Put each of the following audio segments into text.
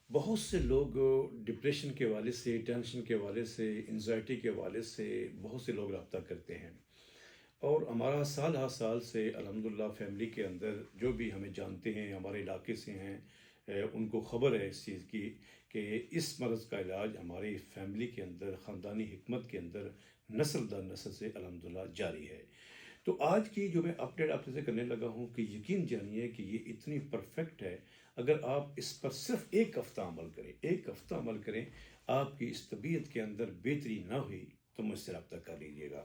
بہت سے لوگ ڈپریشن کے حوالے سے، ٹینشن کے حوالے سے، انزائٹی کے حوالے سے بہت سے لوگ رابطہ کرتے ہیں، اور ہمارا سال ہر سال سے الحمدللہ فیملی کے اندر جو بھی ہمیں جانتے ہیں، ہمارے علاقے سے ہیں، ان کو خبر ہے اس چیز کی کہ اس مرض کا علاج ہماری فیملی کے اندر، خاندانی حکمت کے اندر نسل در نسل سے الحمدللہ جاری ہے۔ تو آج کی جو میں اپڈیٹ آپ سے کرنے لگا ہوں کہ یقین جانیے کہ یہ اتنی پرفیکٹ ہے، اگر آپ اس پر صرف ایک ہفتہ عمل کریں، ایک ہفتہ عمل کریں، آپ کی اس طبیعت کے اندر بہتری نہ ہوئی تو مجھ سے رابطہ کر لیجیے گا۔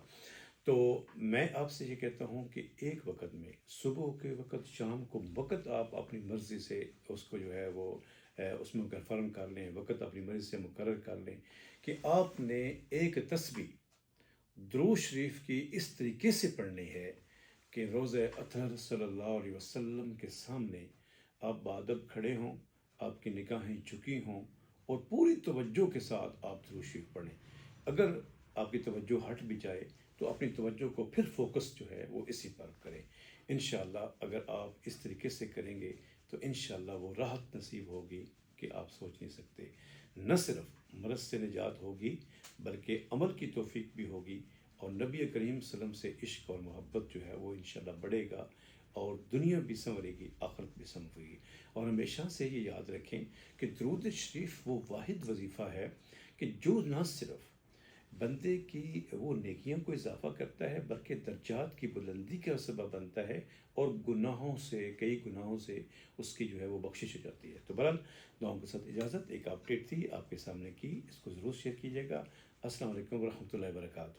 تو میں آپ سے یہ کہتا ہوں کہ ایک وقت میں، صبح کے وقت، شام کو وقت، آپ اپنی مرضی سے اس کو جو ہے وہ اس میں کنفرم کر لیں، وقت اپنی مرضی سے مقرر کر لیں کہ آپ نے ایک تسبیح درود شریف کی اس طریقے سے پڑھنی ہے کہ روز اطہر صلی اللہ علیہ وسلم کے سامنے آپ بادب کھڑے ہوں، آپ کی نگاہیں جھکی ہوں، اور پوری توجہ کے ساتھ آپ درود شریف پڑھیں۔ اگر آپ کی توجہ ہٹ بھی جائے تو اپنی توجہ کو پھر فوکس جو ہے وہ اسی پر کریں۔ انشاءاللہ اگر آپ اس طریقے سے کریں گے تو انشاءاللہ وہ راحت نصیب ہوگی کہ آپ سوچ نہیں سکتے۔ نہ صرف مرض سے نجات ہوگی بلکہ عمل کی توفیق بھی ہوگی، اور نبی کریم صلی اللہ علیہ وسلم سے عشق اور محبت جو ہے وہ انشاءاللہ بڑھے گا، اور دنیا بھی سنورے گی، آخرت بھی سنورے گی۔ اور ہمیشہ سے یہ یاد رکھیں کہ درود شریف وہ واحد وظیفہ ہے کہ جو نہ صرف بندے کی وہ نیکیوں کو اضافہ کرتا ہے بلکہ درجات کی بلندی کا سبب بنتا ہے، اور گناہوں سے، کئی گناہوں سے اس کی جو ہے وہ بخشش ہو جاتی ہے۔ تو بہرحال دعاؤں کے ساتھ اجازت، ایک اپڈیٹ تھی آپ کے سامنے کی، اس کو ضرور شیئر کیجیے گا۔ السلام علیکم ورحمۃ اللہ وبرکاتہ۔